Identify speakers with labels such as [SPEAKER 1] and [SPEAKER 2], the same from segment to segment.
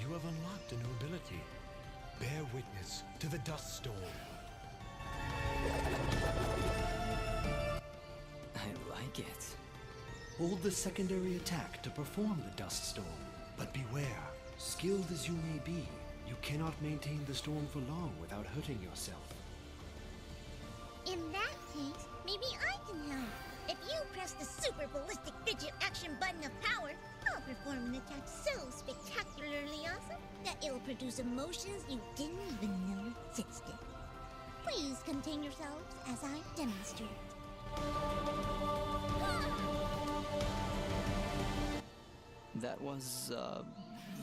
[SPEAKER 1] you have unlocked a new ability. Bear witness to the dust storm.
[SPEAKER 2] I like it.
[SPEAKER 3] Hold the secondary attack to perform the dust storm. But beware, skilled as you may be, you cannot maintain the storm for long without hurting yourself.
[SPEAKER 4] In that case, maybe I can help. If you press the super ballistic fidget action button of power, I'll perform an attack so spectacularly awesome that it'll produce emotions you didn't even know existed. Please contain yourselves as I demonstrate.
[SPEAKER 2] That was,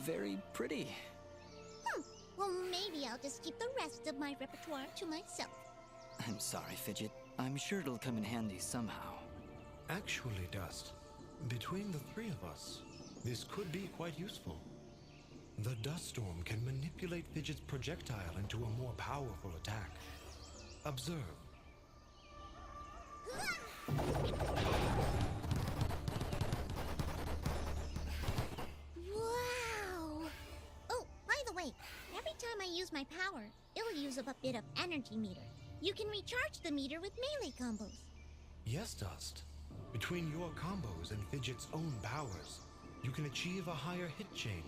[SPEAKER 2] very pretty.
[SPEAKER 4] Well, maybe I'll just keep the rest of my repertoire to myself.
[SPEAKER 2] I'm sorry, Fidget. I'm sure it'll come in handy somehow.
[SPEAKER 1] Actually, Dust, between the three of us, this could be quite useful. The dust storm can manipulate Fidget's projectile into a more powerful attack. Observe.
[SPEAKER 4] Wow! Oh, by the way, every time I use my power, it'll use up a bit of energy meter. You can recharge the meter with melee combos.
[SPEAKER 1] Yes, Dust. Between your combos and Fidget's own powers, you can achieve a higher hit chain,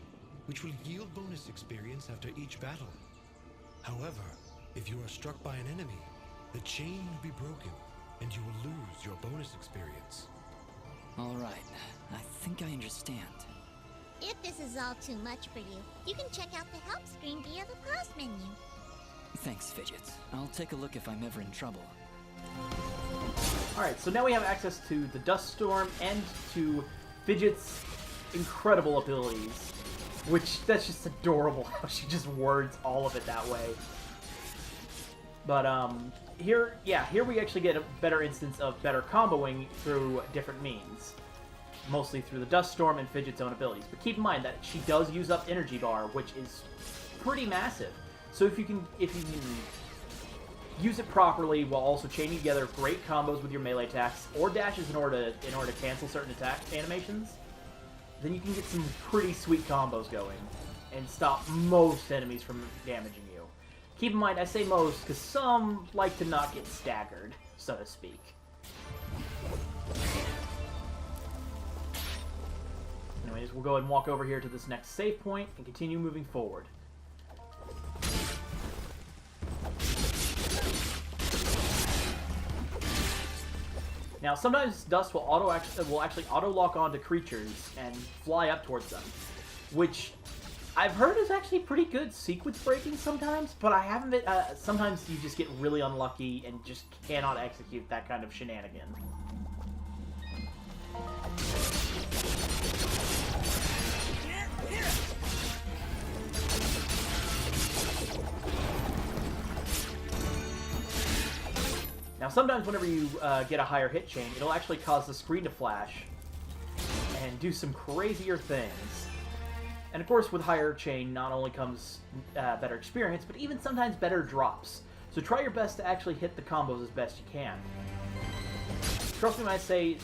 [SPEAKER 1] which will yield bonus experience after each battle. However, if you are struck by an enemy, the chain will be broken, and you will lose your bonus experience.
[SPEAKER 2] All right, I think I understand.
[SPEAKER 4] If this is all too much for you, you can check out the help screen via the pause menu.
[SPEAKER 2] Thanks, Fidget. I'll take a look if I'm ever in trouble.
[SPEAKER 5] Alright, so now we have access to the Dust Storm and to Fidget's incredible abilities. Which, that's just adorable how she just words all of it that way. But, here we actually get a better instance of better comboing through different means. Mostly through the Dust Storm and Fidget's own abilities. But keep in mind that she does use up Energy Bar, which is pretty massive. So if you can use it properly while also chaining together great combos with your melee attacks or dashes in order to cancel certain attack animations, then you can get some pretty sweet combos going and stop most enemies from damaging you. Keep in mind, I say most because some like to not get staggered, so to speak. Anyways, we'll go ahead and walk over here to this next save point and continue moving forward. Now, sometimes Dust will actually auto-lock onto creatures and fly up towards them, which I've heard is actually pretty good sequence breaking sometimes, but I haven't been, sometimes you just get really unlucky and just cannot execute that kind of shenanigan. Now, sometimes whenever you get a higher hit chain, it'll actually cause the screen to flash and do some crazier things. And of course, with higher chain, not only comes better experience, but even sometimes better drops. So try your best to actually hit the combos as best you can. Trust me when I say,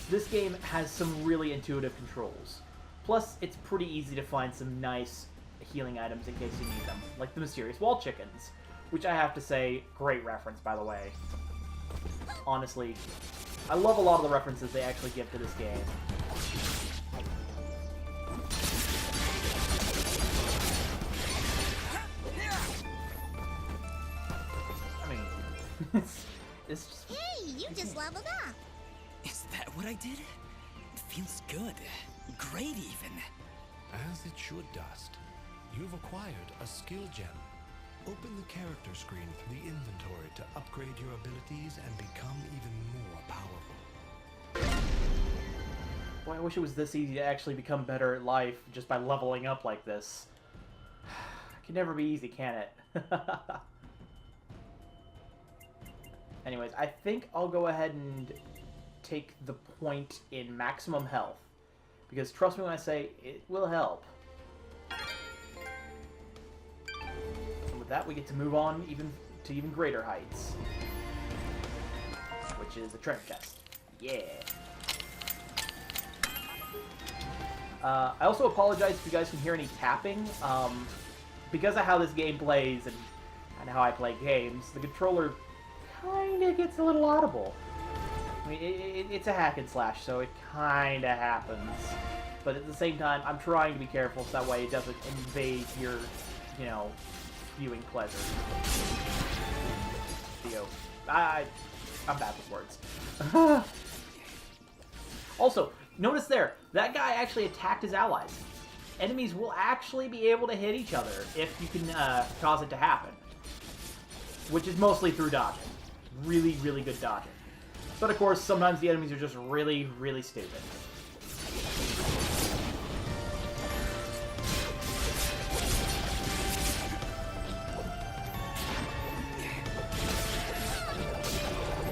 [SPEAKER 5] this game has some really intuitive controls. Plus, it's pretty easy to find some nice healing items in case you need them, like the mysterious wall chickens, which I have to say, great reference, by the way. Honestly, I love a lot of the references they actually give to this game. I mean, it's just...
[SPEAKER 4] Hey, you just leveled up!
[SPEAKER 2] Is that what I did? It feels good. Great, even.
[SPEAKER 1] As it should, Dust. You've acquired a skill gem. Open the character screen from the inventory to upgrade your abilities and become even more powerful.
[SPEAKER 5] Boy, I wish it was this easy to actually become better at life just by leveling up like this. It can never be easy, can it? Anyways, I think I'll go ahead and take the point in maximum health. Because trust me when I say, it will help. With that, we get to move on to even greater heights, which is a treasure chest. Yeah. I also apologize if you guys can hear any tapping. Because of how this game plays and how I play games, the controller kind of gets a little audible. I mean, it's a hack and slash, so it kind of happens. But at the same time, I'm trying to be careful so that way it doesn't invade your, you know, viewing pleasure. Theo. I'm bad with words. Also, notice there, that guy actually attacked his allies. Enemies will actually be able to hit each other if you can cause it to happen. Which is mostly through dodging. Really, really good dodging. But of course, sometimes the enemies are just really, really stupid.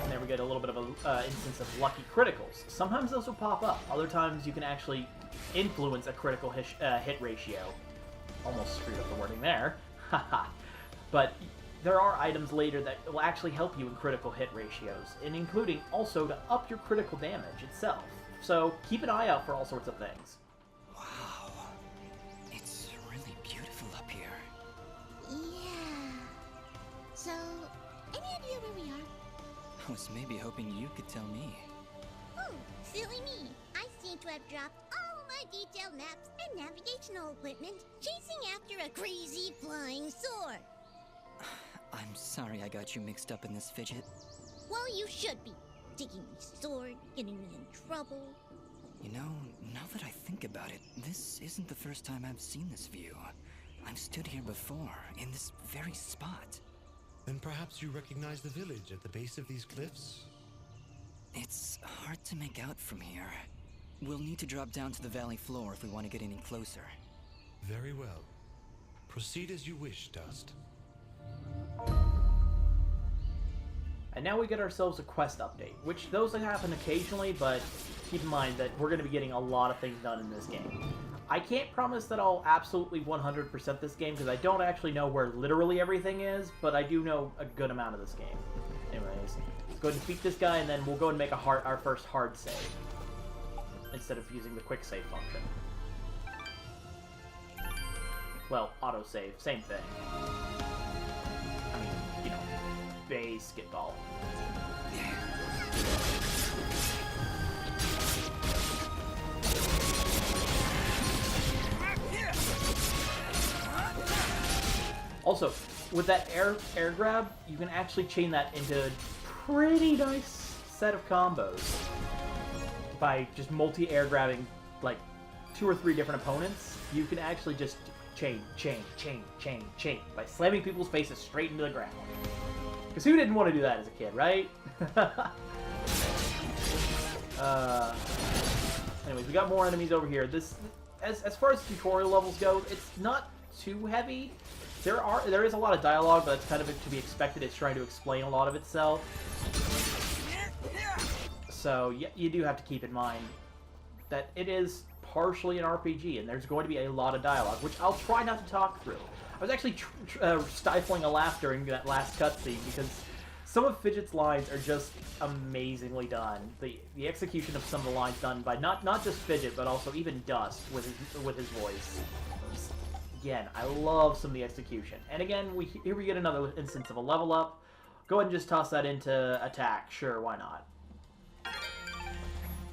[SPEAKER 5] And there we get a little bit of an instance of lucky criticals. Sometimes those will pop up. Other times you can actually influence a critical hit ratio. Almost screwed up the wording there. Haha. But there are items later that will actually help you in critical hit ratios, and including also to up your critical damage itself. So keep an eye out for all sorts of things.
[SPEAKER 2] Wow. It's really beautiful up here.
[SPEAKER 4] Yeah. So, any idea where we are?
[SPEAKER 2] I was maybe hoping you could tell me.
[SPEAKER 4] Oh, silly me. I seem to have dropped all my detailed maps and navigational equipment chasing after a crazy flying sword.
[SPEAKER 2] I'm sorry I got you mixed up in this fidget.
[SPEAKER 4] Well, you should be. Taking my sword, getting me in trouble.
[SPEAKER 2] You know, now that I think about it, this isn't the first time I've seen this view. I've stood here before, in this very spot.
[SPEAKER 1] Then perhaps you recognize the village at the base of these cliffs?
[SPEAKER 2] It's hard to make out from here. We'll need to drop down to the valley floor if we want to get any closer.
[SPEAKER 1] Very well. Proceed as you wish, Dust.
[SPEAKER 5] And now we get ourselves a quest update, which those happen occasionally, but keep in mind that we're going to be getting a lot of things done in this game. I can't promise that I'll absolutely 100% this game, because I don't actually know where literally everything is, but I do know a good amount of this game. Anyways, let's go ahead and defeat this guy, and then we'll go and make our first hard save, instead of using the quick save function. Well, autosave, same thing. I mean, you know, basketball. Also, with that air grab, you can actually chain that into a pretty nice set of combos by just multi-air grabbing like 2 or 3 different opponents. You can actually just chain by slamming people's faces straight into the ground. Because who didn't want to do that as a kid, right? Anyways, we got more enemies over here. This, as far as tutorial levels go, it's not too heavy. There is a lot of dialogue, but it's kind of to be expected. It's trying to explain a lot of itself. So you do have to keep in mind that it is partially an RPG, and there's going to be a lot of dialogue, which I'll try not to talk through. I was actually stifling a laugh during that last cutscene because some of Fidget's lines are just amazingly done. The execution of some of the lines done by not just Fidget, but also even Dust with his voice. Again, I love some of the execution. And again, here we get another instance of a level up. Go ahead and just toss that into attack. Sure, why not?